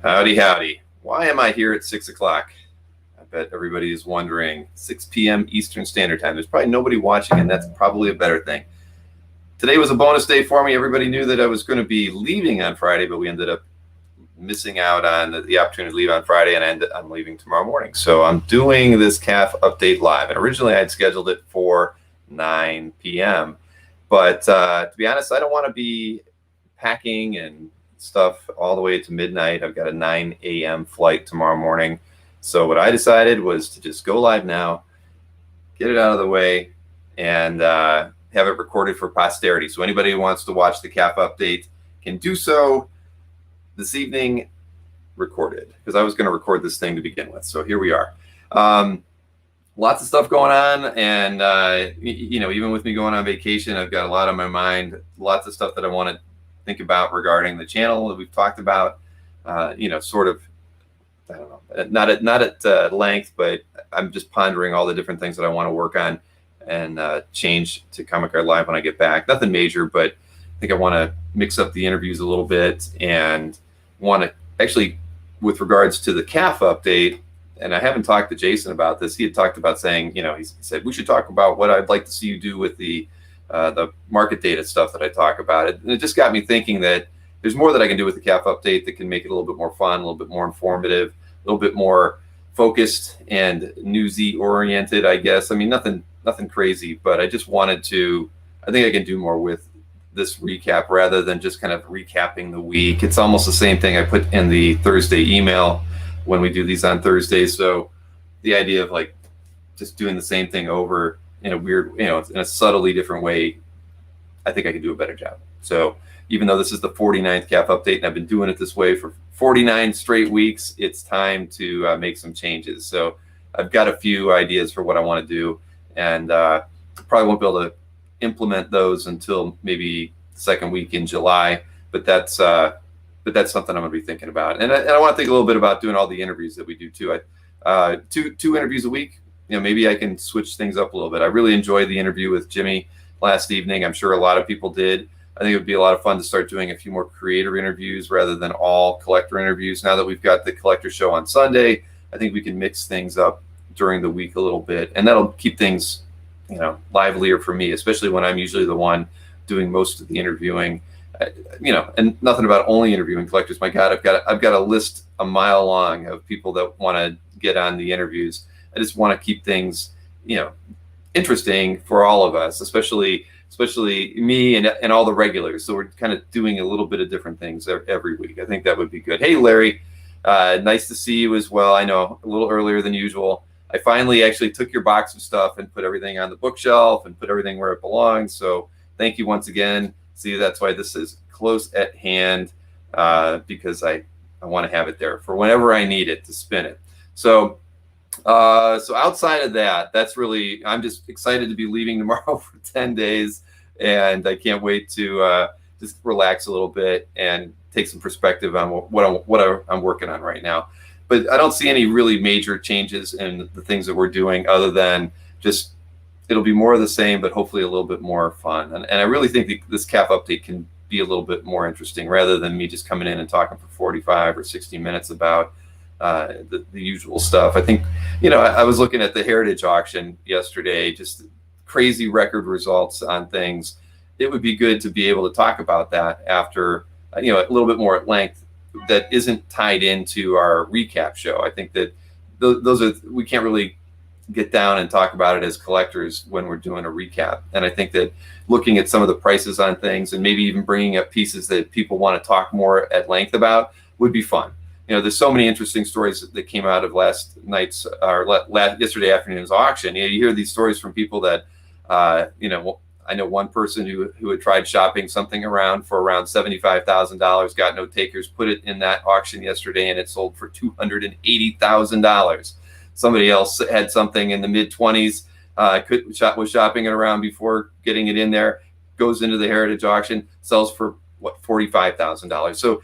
Howdy, howdy. Why am I here at 6 o'clock? I bet everybody is wondering. 6 p.m. Eastern Standard Time. There's probably nobody watching, and that's probably a better thing. Today was a bonus day for me. Everybody knew that I was going to be leaving on Friday, but we ended up missing out on the opportunity to leave on Friday, and I'm leaving tomorrow morning. So I'm doing this calf update live. And originally I had scheduled it for 9 p.m. But to be honest, I don't want to be packing and stuff all the way to midnight. I've got a 9 a.m. flight tomorrow morning. So what I decided was to just go live now, get it out of the way, and have it recorded for posterity. So anybody who wants to watch the calf update can do so this evening, recorded, because I was going to record this thing to begin with. So here we are. Lots of stuff going on, and even with me going on vacation, I've got a lot on my mind. Lots of stuff that I want to think about regarding the channel that we've talked about. Sort of, I don't know, not at length, but I'm just pondering all the different things that I want to work on and change to Comic Card Live when I get back. Nothing major, but I think I want to mix up the interviews a little bit, and want to actually, with regards to the calf update, and I haven't talked to Jason about this. He had talked about saying, he said we should talk about what I'd like to see you do with the market data stuff that I talk about. And it just got me thinking that there's more that I can do with the calf update that can make it a little bit more fun, a little bit more informative, a little bit more focused and newsy oriented, I guess. I mean, nothing crazy, but I just wanted to, I think I can do more with this recap rather than just kind of recapping the week. It's almost the same thing I put in the Thursday email when we do these on Thursdays. So the idea of like just doing the same thing over in a weird, in a subtly different way, I think I can do a better job. So even though this is the 49th calf update and I've been doing it this way for 49 straight weeks, it's time to make some changes. So I've got a few ideas for what I want to do, and probably won't be able to implement those until maybe the second week in July. But that's something I'm going to be thinking about, and I want to think a little bit about doing all the interviews that we do too. Two interviews a week. Maybe I can switch things up a little bit. I really enjoyed the interview with Jimmy last evening. I'm sure a lot of people did. I think it would be a lot of fun to start doing a few more creator interviews rather than all collector interviews. Now that we've got the collector show on Sunday, I think we can mix things up during the week a little bit, and that'll keep things, livelier for me, especially when I'm usually the one doing most of the interviewing. And nothing about only interviewing collectors. My God, I've got a list a mile long of people that want to get on the interviews. I just want to keep things, interesting for all of us, especially me and all the regulars. So we're kind of doing a little bit of different things every week. I think that would be good. Hey, Larry, nice to see you as well. I know a little earlier than usual. I finally actually took your box of stuff and put everything on the bookshelf and put everything where it belongs. So thank you once again. See, that's why this is close at hand, because I want to have it there for whenever I need it to spin it. So outside of that, that's really, I'm just excited to be leaving tomorrow for 10 days. And I can't wait to just relax a little bit and take some perspective on what I'm working on right now. But I don't see any really major changes in the things that we're doing, other than just it'll be more of the same, but hopefully a little bit more fun. And I really think this calf update can be a little bit more interesting, rather than me just coming in and talking for 45 or 60 minutes about the usual stuff. I think, I was looking at the Heritage auction yesterday, just crazy record results on things. It would be good to be able to talk about that after, a little bit more at length that isn't tied into our recap show. I think that we can't really get down and talk about it as collectors when we're doing a recap. And I think that looking at some of the prices on things and maybe even bringing up pieces that people want to talk more at length about would be fun. There's so many interesting stories that came out of yesterday afternoon's auction. You hear these stories from people that, I know one person who had tried shopping something around for around $75,000, got no takers, put it in that auction yesterday, and it sold for $280,000. Somebody else had something in the mid-20s, was shopping it around before getting it in there, goes into the Heritage auction, sells for $45,000. So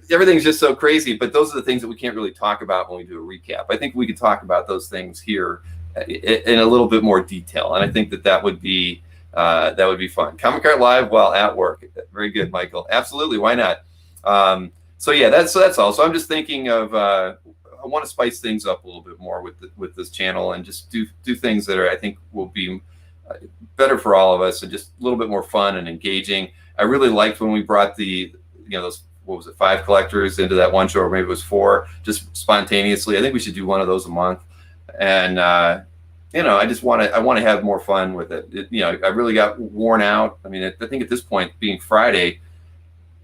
everything's just so crazy, but those are the things that we can't really talk about when we do a recap. I think we could talk about those things here in a little bit more detail, and I think that would be fun. Comic Card Live while at work. Very good, Michael. Absolutely, why not? So yeah, that's all. So I'm just thinking of I want to spice things up a little bit more with this channel and just do things that I think will be better for all of us and just a little bit more fun and engaging. I really liked when we brought those, what was it, 5 collectors into that one show, or maybe it was 4, just spontaneously. I think we should do one of those a month. And I want to have more fun with it. I really got worn out. I mean, I think at this point, being Friday,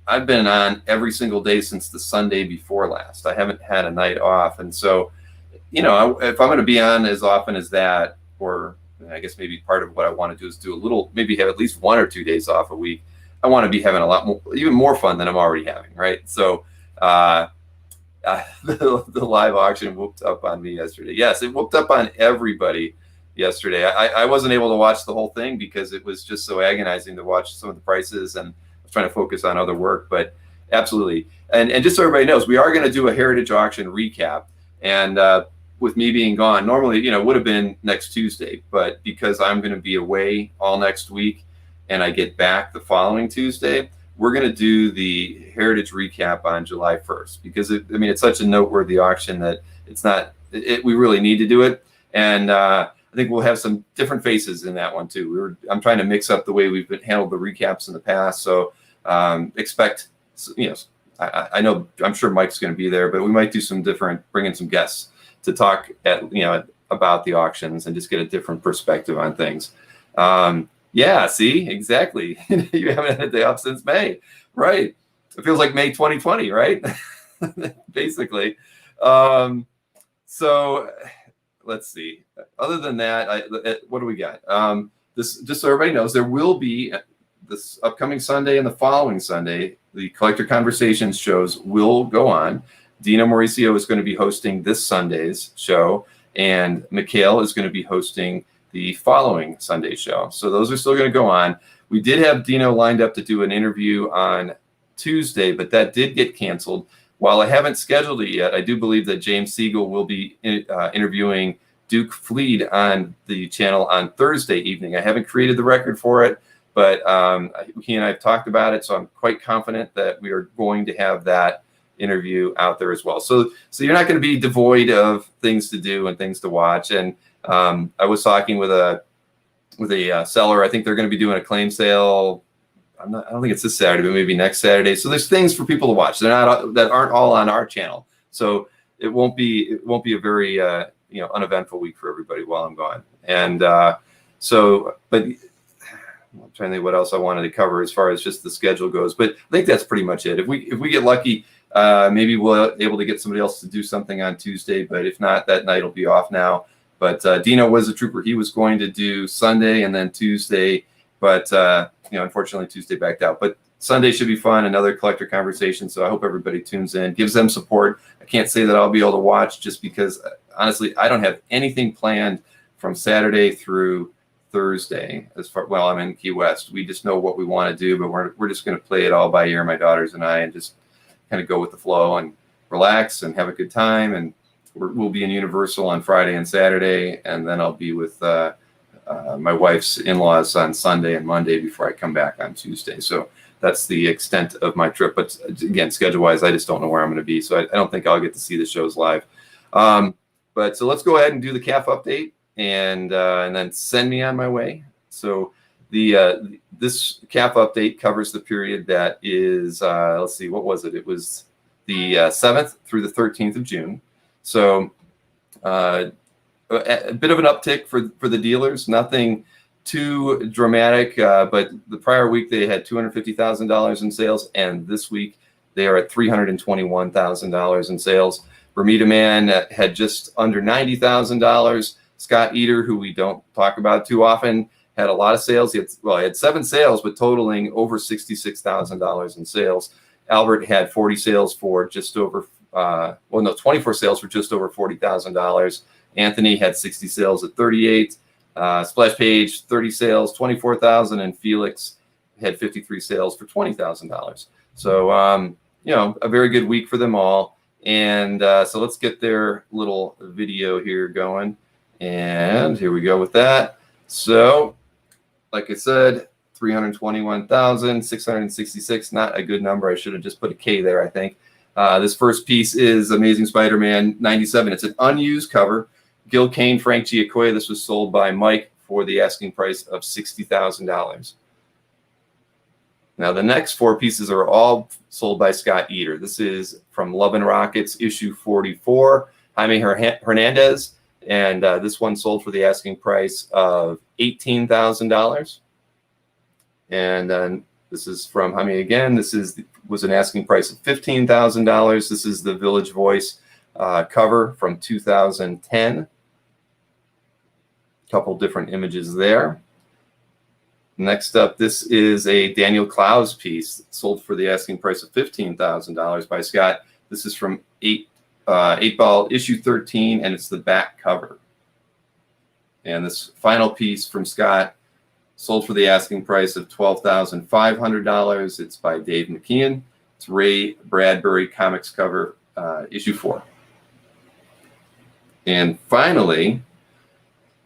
I've been on every single day since the Sunday before last. I haven't had a night off. And so, if I'm going to be on as often as that, or I guess maybe part of what I want to do is do a little, maybe have at least 1 or 2 days off a week. I want to be having a lot more, even more fun than I'm already having, right? So the live auction whooped up on me yesterday. Yes, it whooped up on everybody yesterday. I wasn't able to watch the whole thing because it was just so agonizing to watch some of the prices, and I was trying to focus on other work, but absolutely. And just so everybody knows, we are going to do a heritage auction recap. And with me being gone, normally, it would have been next Tuesday, but because I'm going to be away all next week and I get back the following Tuesday, we're going to do the heritage recap on July 1st because it's such a noteworthy auction that we really need to do it. And I think we'll have some different faces in that one too. I'm trying to mix up the way we've handled the recaps in the past. So expect, I know, I'm sure Mike's going to be there, but we might do some different, bring in some guests to talk about the auctions and just get a different perspective on things. Yeah, see, exactly. You haven't had a day off since May, right? It feels like May 2020, right? Basically. So let's see. Other than that, what do we got? This, just so everybody knows, there will be this upcoming Sunday and the following Sunday, the Collector Conversations shows will go on. Dino Mauricio is going to be hosting this Sunday's show, and Mikhail is going to be hosting the following Sunday show. So those are still going to go on. We did have Dino lined up to do an interview on Tuesday, but that did get canceled. While I haven't scheduled it yet, I do believe that James Siegel will be interviewing Duke Fleed on the channel on Thursday evening. I haven't created the record for it, but he and I have talked about it, so I'm quite confident that we are going to have that interview out there as well. So you're not going to be devoid of things to do and things to watch. And I was talking with a seller. I think they're going to be doing a claim sale. I don't think it's this Saturday, but maybe next Saturday. So there's things for people to watch. That aren't all on our channel. So it won't be a very uneventful week for everybody while I'm gone. And but I'm trying to think what else I wanted to cover as far as just the schedule goes. But I think that's pretty much it. If we get lucky, maybe we'll able to get somebody else to do something on Tuesday. But if not, that night will be off now. But Dino was a trooper. He was going to do Sunday and then Tuesday, but unfortunately Tuesday backed out. But Sunday should be fun, another collector conversation. So I hope everybody tunes in, gives them support. I can't say that I'll be able to watch just because, honestly, I don't have anything planned from Saturday through Thursday. I'm in Key West. We just know what we want to do, but we're just going to play it all by ear, my daughters and I, and just kind of go with the flow and relax and have a good time. And we'll be in Universal on Friday and Saturday, and then I'll be with my wife's in-laws on Sunday and Monday before I come back on Tuesday. So that's the extent of my trip. But again, schedule-wise, I just don't know where I'm going to be, so I don't think I'll get to see the shows live. But so let's go ahead and do the CAF update, and then send me on my way. So this CAF update covers the period that is, let's see, what was it? It was the 7th through the 13th of June. So a bit of an uptick for the dealers, nothing too dramatic, but the prior week they had $250,000 in sales, and this week they are at $321,000 in sales. Bermuda Man had just under $90,000. Scott Eater, who we don't talk about too often, had a lot of sales. He had 7 sales, but totaling over $66,000 in sales. Albert had 40 sales for just over 24 sales for just over $40,000. Anthony had 60 sales at 38. Splash Page, 30 sales, 24,000, and Felix had 53 sales for $20,000. So, a very good week for them all. And so let's get their little video here going. And here we go with that. So, like I said, 321,666, not a good number. I should have just put a K there, I think. This first piece is Amazing Spider-Man 97. It's an unused cover. Gil Kane, Frank Giacoya. This was sold by Mike for the asking price of $60,000. Now, the next 4 pieces are all sold by Scott Eater. This is from Love and Rockets, issue 44, Jaime Hernandez. And this one sold for the asking price of $18,000. And then this is from Jaime again. This was an asking price of $15,000. This is the Village Voice cover from 2010. A couple different images there. Next up, this is a Daniel Klaus piece sold for the asking price of $15,000 by Scott. This is from 8-Ball issue 13, and it's the back cover. And this final piece from Scott sold for the asking price of $12,500. It's by Dave McKeon. It's Ray Bradbury Comics cover, issue 4. And finally,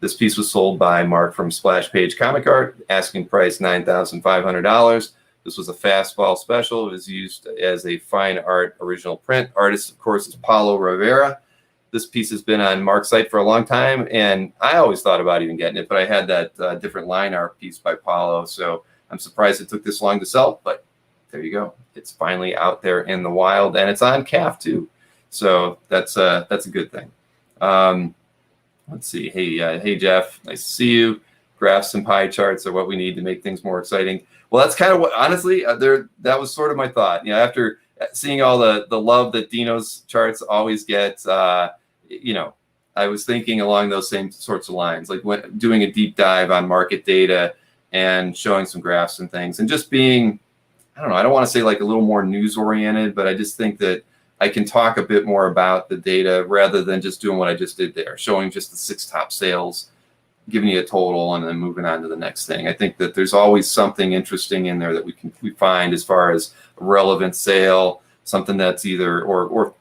this piece was sold by Mark from Splash Page Comic Art, asking price $9,500. This was a fastball special. It was used as a fine art original print. Artist, of course, is Paulo Rivera. This piece has been on Mark's site for a long time, and I always thought about even getting it, but I had that different line art piece by Paulo, so I'm surprised it took this long to sell, but there you go. It's finally out there in the wild, and it's on CAF too, so that's a good thing. Let's see. Hey, Jeff. Nice to see you. Graphs and pie charts are what we need to make things more exciting. Well, that's kind of what, honestly, that was sort of my thought. After seeing all the love that Dino's charts always get, I was thinking along those same sorts of lines, like doing a deep dive on market data and showing some graphs and things, and just being, I don't know, I don't want to say like a little more news oriented, but I just think that I can talk a bit more about the data rather than just doing what I just did there, showing just the 6 top sales, giving you a total, and then moving on to the next thing. I think that there's always something interesting in there that we find as far as a relevant sale, something that's either or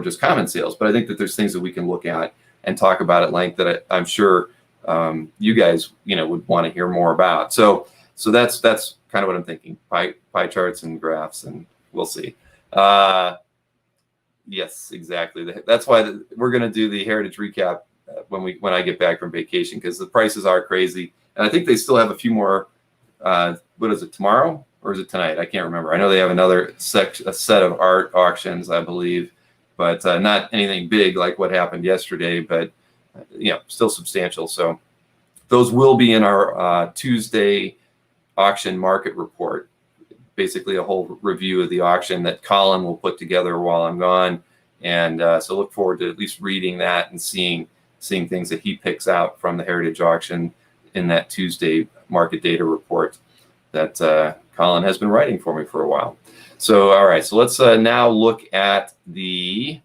just common sales. But I think that there's things that we can look at and talk about at length that I'm sure you guys would want to hear more about. So that's kind of what I'm thinking. Pie charts and graphs, and we'll see. Yes, exactly. That's why we're going to do the Heritage recap when I get back from vacation, because the prices are crazy, and I think they still have a few more. What is it, tomorrow or is it tonight? I can't remember. I know they have another set of art auctions, I believe, but not anything big like what happened yesterday, but still substantial. So those will be in our Tuesday auction market report. Basically a whole review of the auction that Colin will put together while I'm gone. And so look forward to at least reading that and seeing things that he picks out from the Heritage auction in that Tuesday market data report that Colin has been writing for me for a while. So, all right, so let's now look at the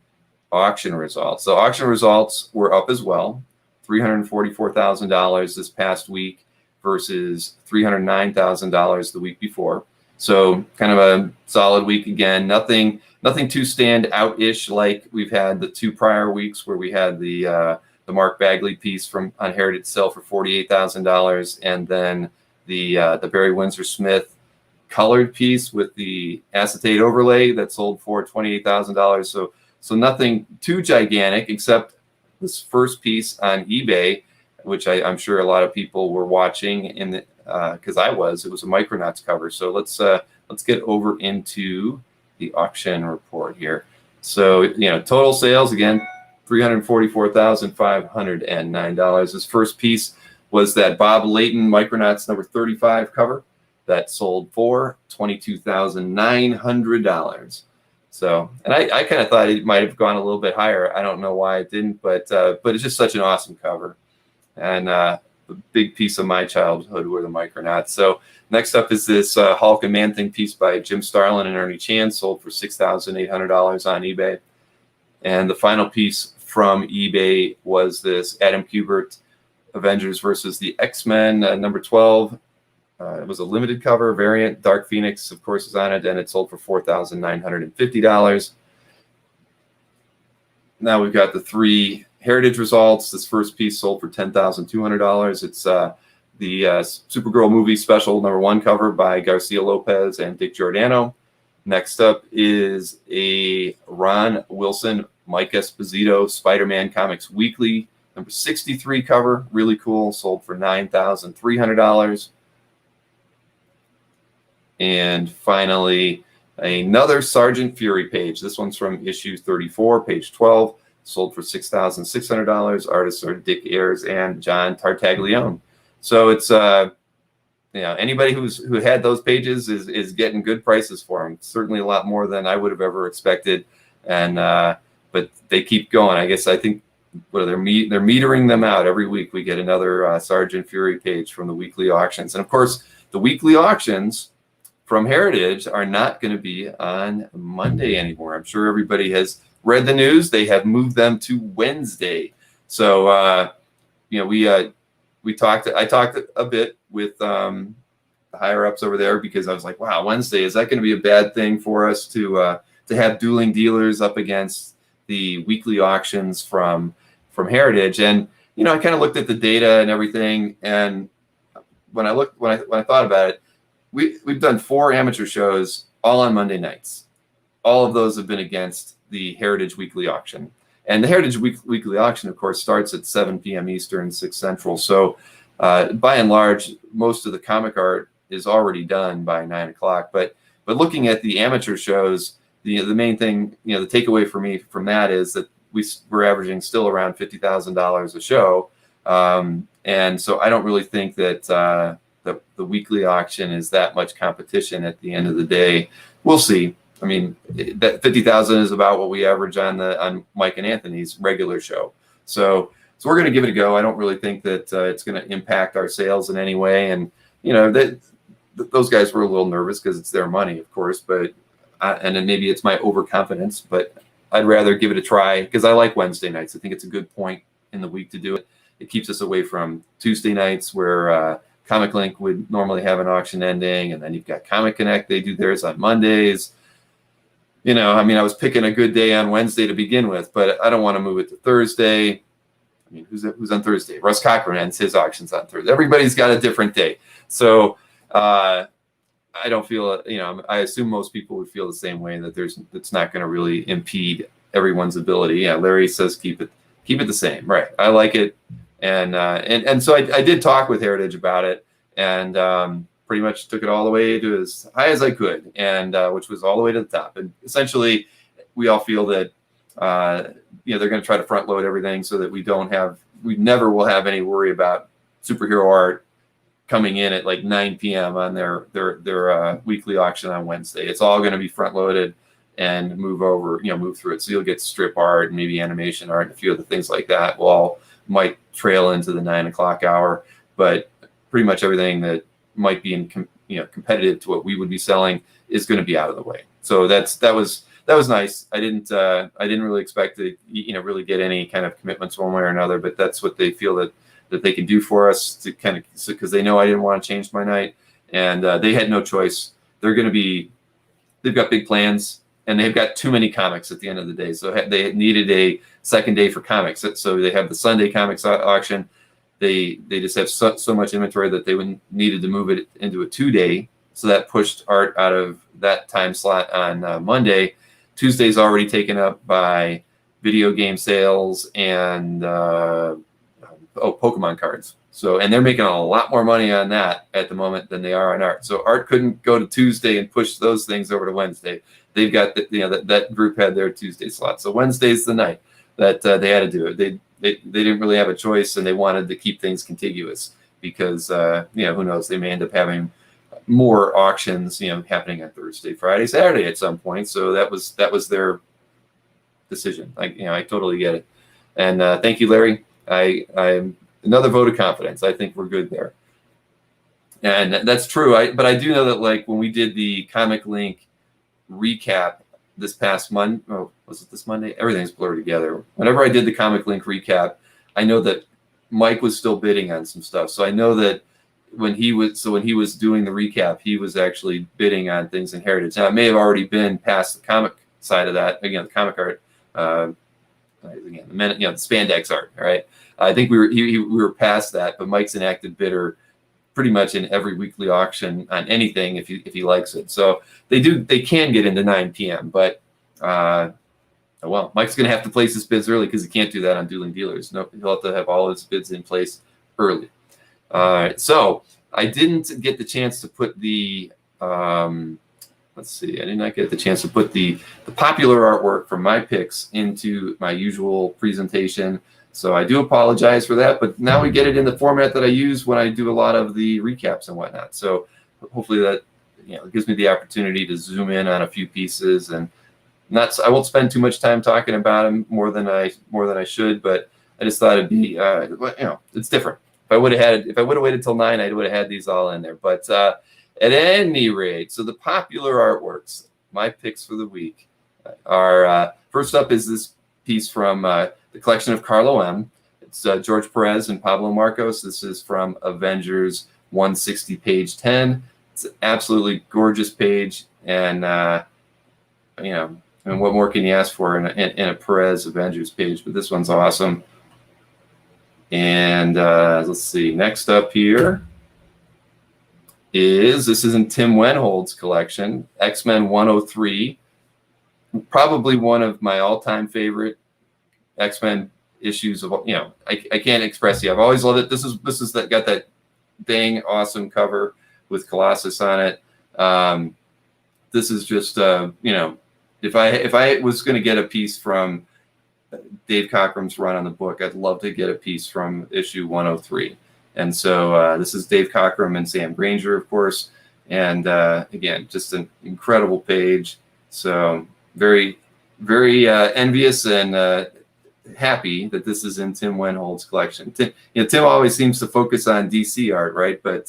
auction results. So auction results were up as well, $344,000 this past week versus $309,000 the week before. So kind of a solid week again. Nothing too stand out-ish like we've had the 2 prior weeks where we had the Mark Bagley piece on Heritage sell for $48,000, and then the Barry Windsor Smith colored piece with the acetate overlay that sold for $28,000. So nothing too gigantic, except this first piece on eBay, which I'm sure a lot of people were watching in the because it was a Micronauts cover. So let's get over into the auction report here. So total sales again, $344,509. This first piece was that Bob Layton Micronauts number 35 cover that sold for $22,900. So, and I kind of thought it might have gone a little bit higher. I don't know why it didn't, but it's just such an awesome cover, and a big piece of my childhood were the Micronauts. So next up is this Hulk and Man-Thing piece by Jim Starlin and Ernie Chan, sold for $6,800 on eBay. And the final piece from eBay was this Adam Kubert Avengers versus the X-Men number 12. It was a limited cover variant. Dark Phoenix, of course, is on it, and it sold for $4,950. Now we've got the 3 Heritage results. This first piece sold for $10,200. It's the Supergirl movie special number 1 cover by Garcia Lopez and Dick Giordano. Next up is a Ron Wilson, Mike Esposito, Spider-Man Comics Weekly, number 63 cover. Really cool. Sold for $9,300. And finally, another Sergeant Fury page. This one's from issue 34, page 12. Sold for $6,600. Artists are Dick Ayers and John Tartaglione. So it's anybody who had those pages is getting good prices for them. Certainly a lot more than I would have ever expected. And but they keep going. I think they're metering them out every week. We get another Sergeant Fury page from the weekly auctions, and of course the weekly auctions from Heritage are not going to be on Monday anymore. I'm sure everybody has read the news. They have moved them to Wednesday. So I talked a bit with the higher ups over there, because I was like, wow, Wednesday, is that going to be a bad thing for us to have dueling dealers up against the weekly auctions from Heritage? And I kind of looked at the data and everything, and when I thought about it, we've done 4 amateur shows all on Monday nights. All of those have been against the Heritage weekly auction. And the Heritage weekly auction, of course, starts at 7 p.m. Eastern, 6 Central. So by and large, most of the comic art is already done by 9 o'clock. But looking at the amateur shows, the main thing, the takeaway for me from that is that we're averaging still around $50,000 a show. And so I don't really think that the weekly auction is that much competition at the end of the day. We'll see. I mean, that 50,000 is about what we average on Mike and Anthony's regular show. So we're going to give it a go. I don't really think that it's going to impact our sales in any way. And those guys were a little nervous because it's their money, of course. But and then maybe it's my overconfidence. But I'd rather give it a try because I like Wednesday nights. I think it's a good point in the week to do it. It keeps us away from Tuesday nights where Comic Link would normally have an auction ending, and then you've got Comic Connect. They do theirs on Mondays. I was picking a good day on Wednesday to begin with, but I don't want to move it to Thursday. I mean, who's on Thursday? Russ Cochran ends his auctions on Thursday. Everybody's got a different day. So I don't feel, I assume most people would feel the same way, that it's not going to really impede everyone's ability. Yeah, Larry says keep it the same. Right. I like it. And so I did talk with Heritage about it, and pretty much took it all the way to as high as I could, and which was all the way to the top. And essentially, we all feel that they're going to try to front load everything so that we never will have any worry about superhero art coming in at like 9 p.m. on their weekly auction on Wednesday. It's all going to be front loaded and move through it. So you'll get strip art and maybe animation art and a few other things like that. Might trail into the 9 o'clock hour, but pretty much everything that might be competitive to what we would be selling is going to be out of the way. So that was nice. I didn't really expect to really get any kind of commitments one way or another, but that's what they feel that they can do for us, to kind of, because they know I didn't want to change my night, and they had no choice. They've got big plans, and they've got too many comics at the end of the day. So they needed a second day for comics. So they have the Sunday comics auction. They just have so much inventory that they needed to move it into a 2-day. So that pushed art out of that time slot on Monday. Tuesday's already taken up by video game sales and Pokemon cards. And they're making a lot more money on that at the moment than they are on art. So art couldn't go to Tuesday and push those things over to Wednesday. They've got that group had their Tuesday slot. So Wednesday's the night that they had to do it. They didn't really have a choice, and they wanted to keep things contiguous because who knows, they may end up having more auctions happening on Thursday, Friday, Saturday at some point. So that was their decision. I totally get it. And thank you, Larry. I'm another vote of confidence. I think we're good there, and that's true. But I do know that, like, when we did the Comic Link recap this past Monday, was it this Monday? Everything's blurred together. Whenever I did the Comic Link recap, I know that Mike was still bidding on some stuff. So I know that when he was doing the recap, he was actually bidding on things in Heritage. Now, it may have already been past the comic side of that. Again, the comic art, the spandex art. All right. I think we were past that, but Mike's an active bidder pretty much in every weekly auction on anything if he likes it. So they can get into 9 p.m. But well, Mike's going to have to place his bids early because he can't do that on Dueling Dealers. No, he'll have to have all his bids in place early. So I didn't get the chance to put the let's see. I did not get the chance to put the popular artwork from my picks into my usual presentation. So I do apologize for that, but now we get it in the format that I use when I do a lot of the recaps and whatnot. So hopefully that gives me the opportunity to zoom in on a few pieces, and I won't spend too much time talking about them more than I should, but I just thought it'd be it's different. If I would have waited till 9, I would have had these all in there. But at any rate, so the popular artworks, my picks for the week are first up is this piece from the collection of Carlo M. It's George Perez and Pablo Marcos. This is from Avengers 160, page 10. It's an absolutely gorgeous page, and and what more can you ask for in a Perez Avengers page? But this one's awesome. And let's see. Next up here this is in Tim Wenhold's collection, X-Men 103. Probably one of my all-time favorite X-Men issues of I can't express it. I've always loved it. This is got that dang awesome cover with Colossus on it. This is just if I was going to get a piece from Dave Cockrum's run on the book, I'd love to get a piece from issue 103. And so this is Dave Cockrum and Sam Granger, of course. And again, just an incredible page. So very, very envious and happy that this is in Tim Wenhold's collection. Tim always seems to focus on DC art, right? But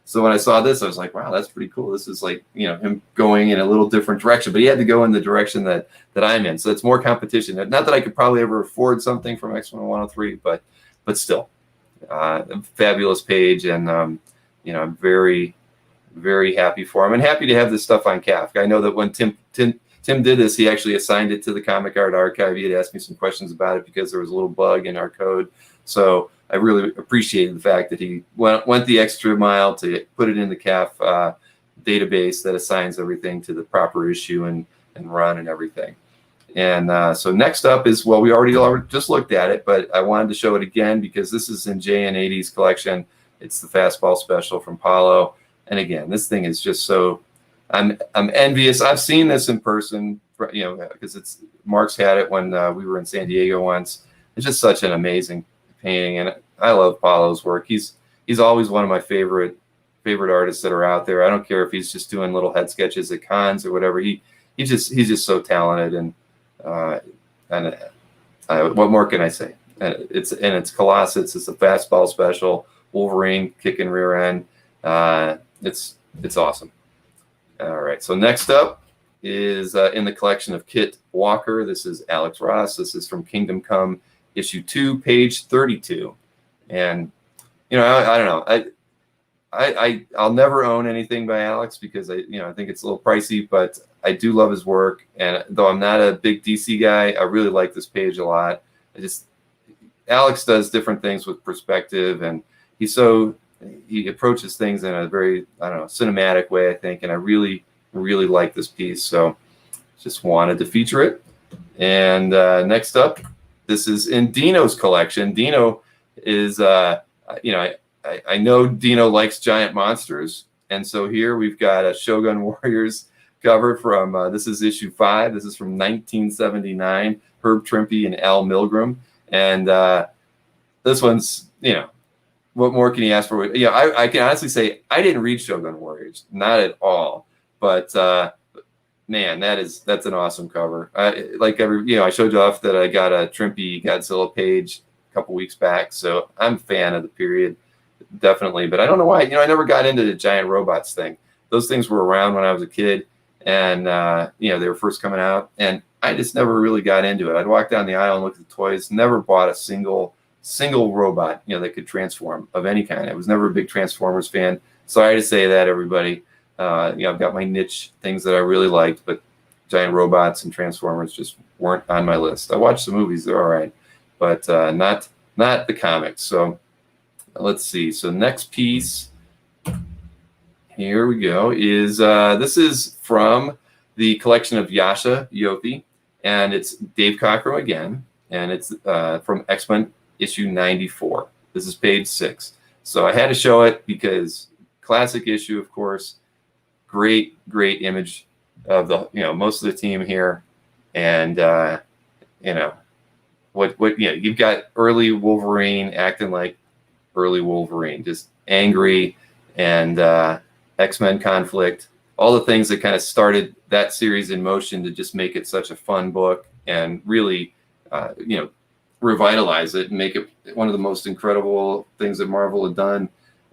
so when I saw this, I was like, wow, that's pretty cool. This is like, him going in a little different direction, but he had to go in the direction that I'm in. So it's more competition. Not that I could probably ever afford something from X-Men 103, but still, a fabulous page. And, I'm very, very happy for him and happy to have this stuff on CAF. I know that when Tim did this, he actually assigned it to the Comic Art Archive. He had asked me some questions about it because there was a little bug in our code. So I really appreciated the fact that he went the extra mile to put it in the CAF database that assigns everything to the proper issue and run and everything. And so next up is, well, we already just looked at it, but I wanted to show it again because this is in JN80's collection. It's the Fastball Special from Paulo. And again, this thing is just so, I'm envious. I've seen this in person, because Mark's had it when we were in San Diego once. It's just such an amazing painting, and I love Paulo's work. He's always one of my favorite artists that are out there. I don't care if he's just doing little head sketches at cons or whatever. He's just so talented, and what more can I say? It's Colossus. It's a Fastball Special, Wolverine kicking rear end. It's awesome. All right. So next up is in the collection of Kit Walker. This is Alex Ross. This is from Kingdom Come issue 2, page 32. And I don't know. I'll never own anything by Alex because I think it's a little pricey, but I do love his work. And though I'm not a big DC guy, I really like this page a lot. Alex does different things with perspective, and he approaches things in a very, cinematic way, I think. And I really, really like this piece. So just wanted to feature it. And next up, this is in Dino's collection. Dino is, I know Dino likes giant monsters. And so here we've got a Shogun Warriors cover from, this is issue 5. This is from 1979, Herb Trimpe and Al Milgrom. And this one's, what more can you ask for? I can honestly say I didn't read Shogun Warriors, not at all. But man, that's an awesome cover. I showed you off that I got a Trimpe Godzilla page a couple weeks back, so I'm a fan of the period, definitely. But I don't know why. I never got into the giant robots thing. Those things were around when I was a kid, and they were first coming out, and I just never really got into it. I'd walk down the aisle and look at the toys. Never bought a single robot that could transform of any kind. I was never a big Transformers fan. Sorry to say that, everybody. I've got my niche things that I really liked, but giant robots and Transformers just weren't on my list. I watched the movies; they're all right, but not the comics. So let's see. So next piece here we go, is this is from the collection of Yasha Yothi, and it's Dave Cockrum again, and it's from X-Men issue 94. This is page 6. So I had to show it because classic issue, of course. Great image of the most of the team here, and you've got early Wolverine acting like early Wolverine, just angry, and X-Men conflict, all the things that kind of started that series in motion to just make it such a fun book and really revitalize it and make it one of the most incredible things that Marvel had done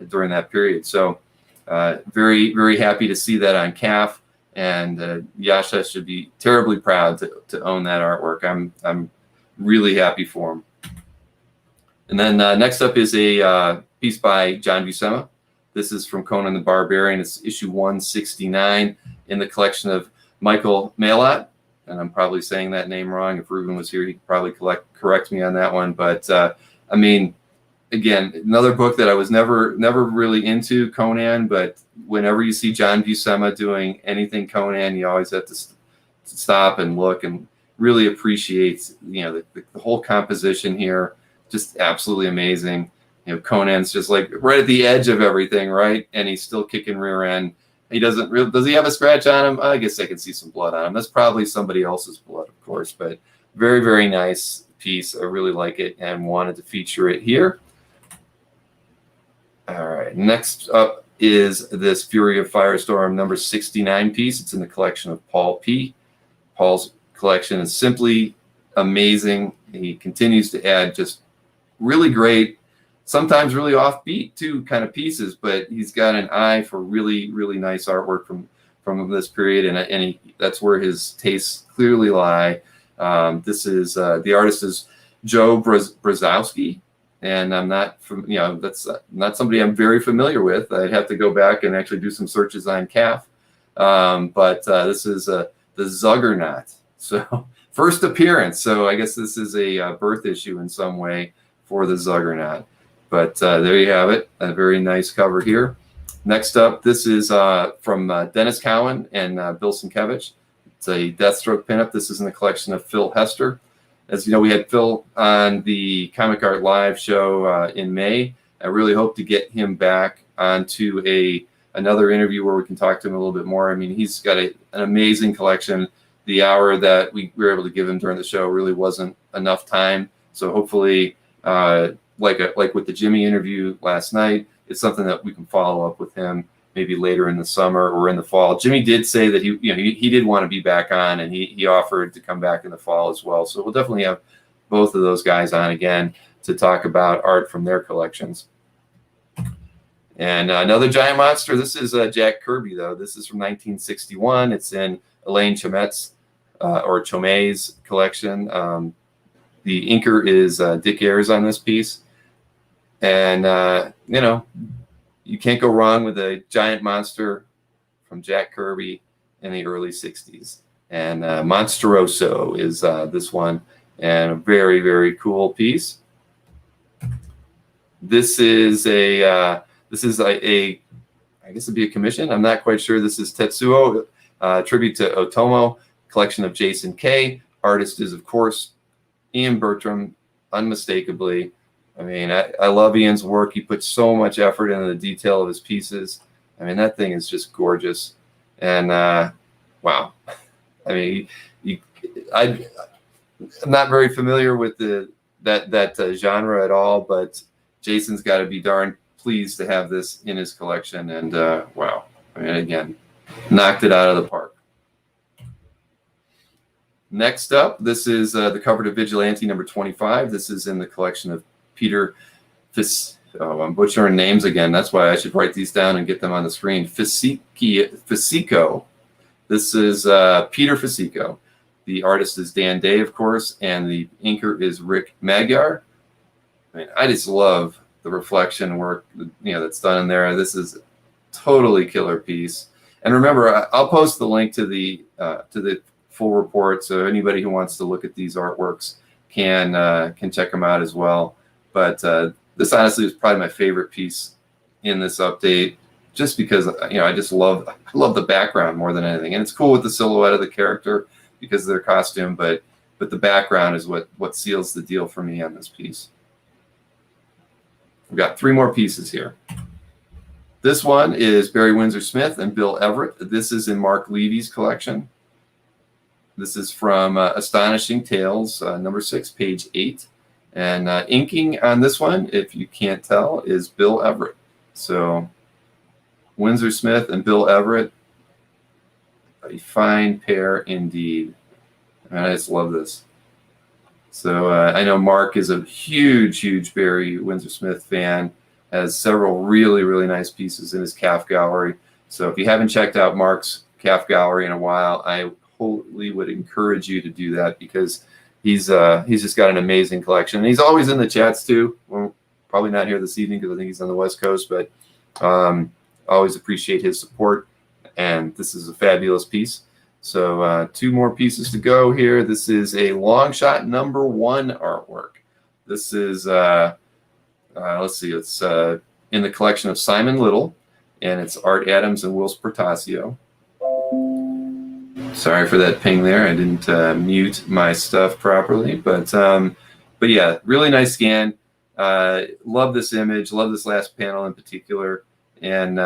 during that period. So very happy to see that on CAF, and Yasha should be terribly proud to own that artwork. I'm really happy for him. And then next up is a piece by John Buscema. This is from Conan the Barbarian. It's issue 169 in the collection of Michael Malott, and I'm probably saying that name wrong. If Ruben was here, he could probably correct me on that one. But I mean, again, another book that I was never really into, Conan, but whenever you see John Buscema doing anything Conan, you always have to stop and look and really appreciate, the whole composition here. Just absolutely amazing. Conan's just like right at the edge of everything, right? And he's still kicking rear end. He does he have a scratch on him? I guess I can see some blood on him. That's probably somebody else's blood, of course, but very nice piece. I really like it and wanted to feature it here. All right, next up is this Fury of Firestorm number 69 piece. It's in the collection of Paul P. Paul's collection is simply amazing. He continues to add just really great, sometimes really offbeat too kind of pieces, but he's got an eye for really nice artwork from this period, and that's where his tastes clearly lie. This is the artist is Joe Brzezowski, and I'm not from that's not somebody I'm very familiar with. I'd have to go back and actually do some searches on CAF, but this is the Zuggernaut. So first appearance. So I guess this is a birth issue in some way for the Zuggernaut. But there you have it. A very nice cover here. Next up, this is from Dennis Cowan and Bill Sienkiewicz. It's a Deathstroke Pin-Up. This is in the collection of Phil Hester. As you know, we had Phil on the Comic Art Live show in May. I really hope to get him back onto another interview where we can talk to him a little bit more. I mean, he's got an amazing collection. The hour that we were able to give him during the show really wasn't enough time. So hopefully, like with the Jimmy interview last night, it's something that we can follow up with him maybe later in the summer or in the fall. Jimmy did say that he did want to be back on, and he offered to come back in the fall as well. So we'll definitely have both of those guys on again to talk about art from their collections. And another giant monster. This is Jack Kirby, though. This is from 1961. It's in Elaine Chomet's Chomet's collection. The inker is Dick Ayers on this piece. And, you can't go wrong with a giant monster from Jack Kirby in the early 60s. And Monsteroso is this one, and a very cool piece. This is I guess it'd be a commission. I'm not quite sure. This is Tetsuo, tribute to Otomo, collection of Jason K. Artist is, of course, Ian Bertram, unmistakably. I mean, I love Ian's work. He puts so much effort into the detail of his pieces. I mean, that thing is just gorgeous. And wow. I mean, I'm not very familiar with that genre at all, but Jason's got to be darn pleased to have this in his collection. And wow. I mean, again, knocked it out of the park. Next up, this is the cover to Vigilante number 25. This is in the collection of Peter I'm butchering names again. That's why I should write these down and get them on the screen. Foseco. This is Peter Foseco. The artist is Dan Day, of course, and the inker is Rick Magyar. I mean, I just love the reflection work, that's done in there. This is a totally killer piece. And remember, I'll post the link to the full report, so anybody who wants to look at these artworks can check them out as well. But this honestly is probably my favorite piece in this update. just because I just love the background more than anything, and it's cool with the silhouette of the character because of their costume, but the background is what seals the deal for me on this piece. We've got 3 more pieces here. This one is Barry Windsor Smith and Bill Everett. This is in Mark Levy's collection. This is from Astonishing Tales, number 6, page 8. And inking on this one, if you can't tell, is Bill Everett. So Windsor Smith and Bill Everett, a fine pair indeed. And I just love this. So I know Mark is a huge Barry Windsor Smith fan, has several really nice pieces in his calf gallery. So if you haven't checked out Mark's calf gallery in a while, I wholly would encourage you to do that, because he's just got an amazing collection. And he's always in the chats too. Well, probably not here this evening because I think he's on the West Coast, but always appreciate his support. And this is a fabulous piece. So 2 more pieces to go here. This is a long shot number 1 artwork. This is let's see, it's in the collection of Simon Little, and it's Art Adams and Will Spertasio. Sorry for that ping there. I didn't mute my stuff properly, but yeah, really nice scan. Love this image. Love this last panel in particular. And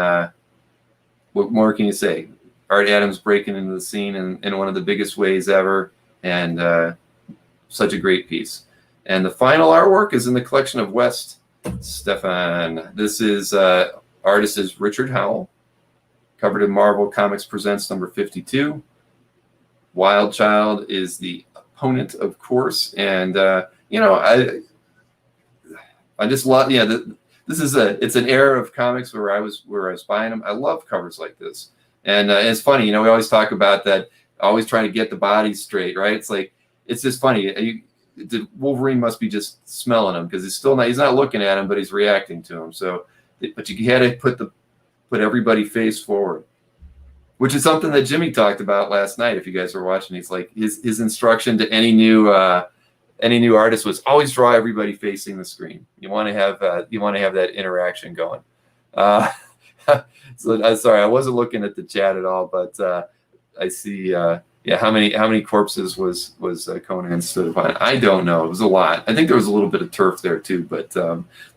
what more can you say? Art Adams breaking into the scene in one of the biggest ways ever, and such a great piece. And the final artwork is in the collection of West Stefan. This is artist is Richard Howell, covered in Marvel Comics Presents number 52. Wild Child is the opponent, of course, and I just love. Yeah, this is it's an era of comics where I was buying them. I love covers like this, and it's funny. We always talk about that, always trying to get the bodies straight, right? It's like, it's just funny. The Wolverine must be just smelling him, because he's not looking at him, but he's reacting to him. So, but you had to put everybody face forward, which is something that Jimmy talked about last night. If you guys were watching, he's like, his instruction to any new artist was always draw everybody facing the screen. You want to have that interaction going. So sorry, I wasn't looking at the chat at all, but I see. How many corpses was Conan stood upon? I don't know. It was a lot. I think there was a little bit of turf there too, but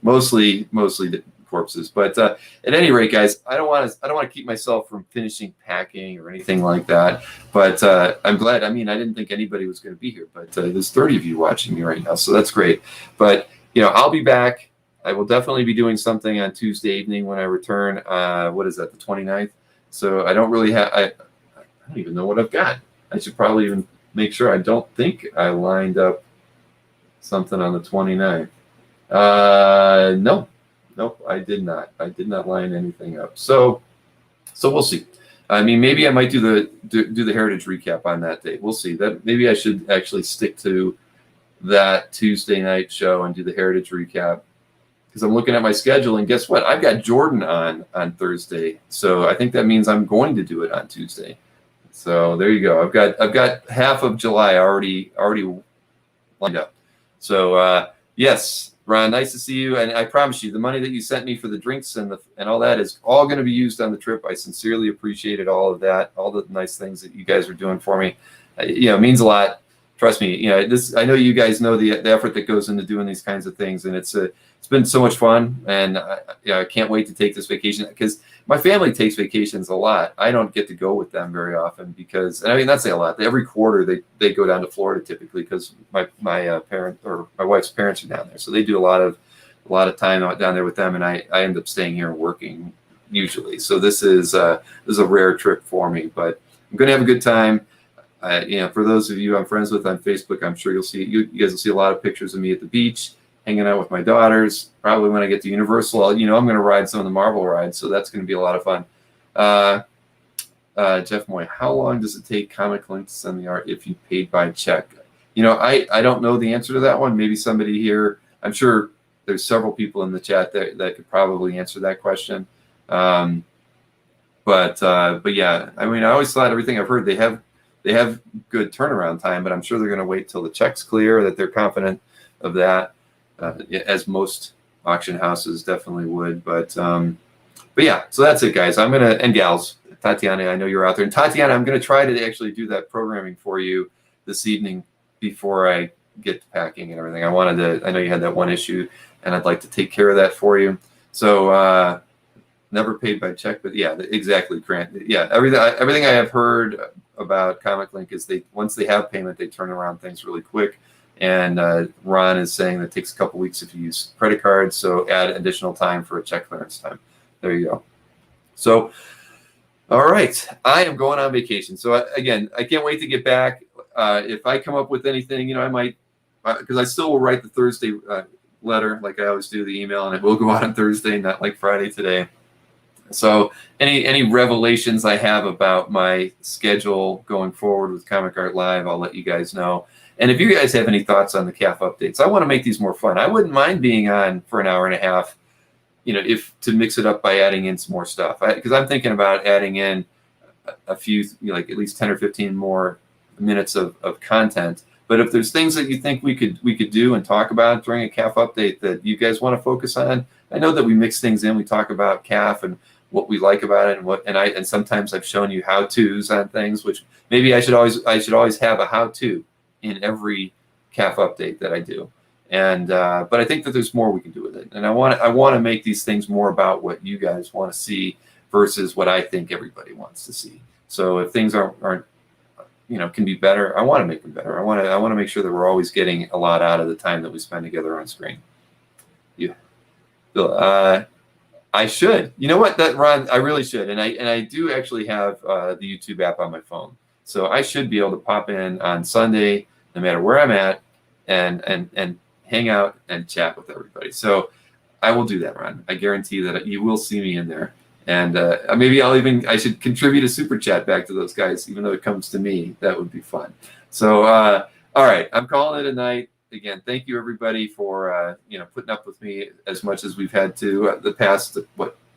mostly the corpses. But at any rate, guys, I don't want to keep myself from finishing packing or anything like that. But I'm glad. I mean, I didn't think anybody was going to be here, but there's 30 of you watching me right now, so that's great. But I'll be back. I will definitely be doing something on Tuesday evening when I return. What is that, the 29th? So I don't really have. I don't even know what I've got. I should probably even make sure. I don't think I lined up something on the 29th. Nope, I did not. I did not line anything up. So we'll see. I mean, maybe I might do the Heritage recap on that day. We'll see. That maybe I should actually stick to that Tuesday night show and do the Heritage recap, because I'm looking at my schedule, and guess what? I've got Jordan on Thursday, so I think that means I'm going to do it on Tuesday. So there you go. I've got half of July already lined up. So yes, Ron, nice to see you. And I promise you, the money that you sent me for the drinks and all that is all going to be used on the trip. I sincerely appreciated all of that, all the nice things that you guys are doing for me. It means a lot. Trust me. I know you guys know the effort that goes into doing these kinds of things, and it's been so much fun. And I can't wait to take this vacation, because my family takes vacations a lot. I don't get to go with them very often, because, and I mean, that's a lot. Every quarter they go down to Florida typically, because my parent or my wife's parents are down there, so they do a lot of time out down there with them, and I end up staying here and working usually. So this is a rare trip for me, but I'm gonna have a good time. For those of you I'm friends with on Facebook, I'm sure you guys will see a lot of pictures of me at the beach, hanging out with my daughters. Probably when I get to Universal, I'm going to ride some of the Marvel rides, so that's going to be a lot of fun. Jeff Moy, how long does it take Comic Link to send the art if you paid by check? I don't know the answer to that one. Maybe somebody here, I'm sure there's several people in the chat that could probably answer that question. But yeah, I mean, I always thought everything I've heard, they have good turnaround time, but I'm sure they're going to wait till the check's clear, that they're confident of that, as most auction houses definitely would. But But yeah, so that's it, guys. And gals, Tatiana, I know you're out there. And Tatiana, I'm going to try to actually do that programming for you this evening before I get to packing and everything. I know you had that one issue, and I'd like to take care of that for you. So never paid by check, but yeah, exactly, Grant. Yeah, everything I have heard about Comic Link is once they have payment, they turn around things really quick. And Ron is saying that it takes a couple weeks if you use credit cards, so add additional time for a check clearance time. There you go. So, all right, I am going on vacation. So again, I can't wait to get back. If I come up with anything, I might, because I still will write the Thursday letter like I always do, the email, and it will go out on Thursday, not like Friday today. So any revelations I have about my schedule going forward with Comic Art Live, I'll let you guys know. And if you guys have any thoughts on the CAF updates, I want to make these more fun. I wouldn't mind being on for an hour and a half, if to mix it up by adding in some more stuff. Because I'm thinking about adding in a few, like at least 10 or 15 more minutes of content. But if there's things that you think we could do and talk about during a CAF update that you guys want to focus on, I know that we mix things in. We talk about CAF and what we like about it, and sometimes I've shown you how-tos on things, which maybe I should always have a how-to in every CAF update that I do. And but I think that there's more we can do with it. And I want to make these things more about what you guys want to see versus what I think everybody wants to see. So if things aren't can be better, I want to make them better. I want to make sure that we're always getting a lot out of the time that we spend together on screen. Yeah. I should. You know what, Ron, I really should. And I do actually have the YouTube app on my phone. So I should be able to pop in on Sunday, no matter where I'm at, and hang out and chat with everybody. So I will do that, Ron. I guarantee that you will see me in there. And maybe I should contribute a super chat back to those guys, even though it comes to me. That would be fun. So, all right, I'm calling it a night. Again, thank you everybody for putting up with me as much as we've had to the past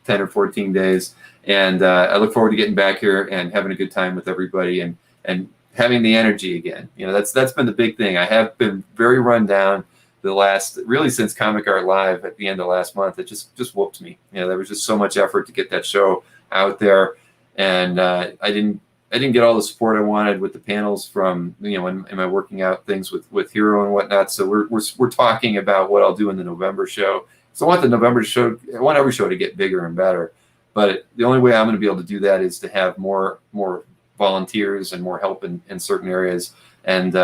10 or 14 days, and I look forward to getting back here and having a good time with everybody and having the energy again. That's been the big thing. I have been very run down really since Comic Art Live at the end of last month. It just whooped me. There was just so much effort to get that show out there, and I didn't get all the support I wanted with the panels from in my working out things with Hero and whatnot. So we're talking about what I'll do in the November show. So I want the November show. I want every show to get bigger and better. But the only way I'm going to be able to do that is to have more volunteers and more help in certain areas, and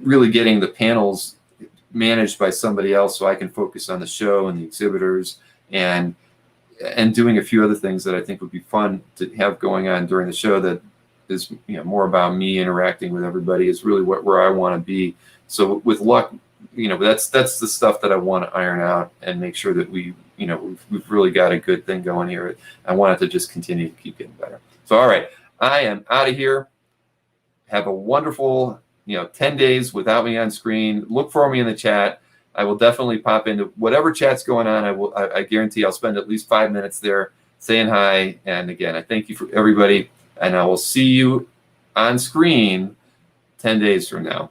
really getting the panels managed by somebody else so I can focus on the show and the exhibitors and doing a few other things that I think would be fun to have going on during the show that is more about me interacting with everybody is really where I want to be. So with luck, that's the stuff that I want to iron out and make sure that we've really got a good thing going here. I want it to just continue to keep getting better. So all right, I am out of here. Have a wonderful 10 days without me on screen. Look for me in the chat. I will definitely pop into whatever chat's going on. I guarantee I'll spend at least 5 minutes there saying hi. And again, I thank you for everybody. And I will see you on screen 10 days from now.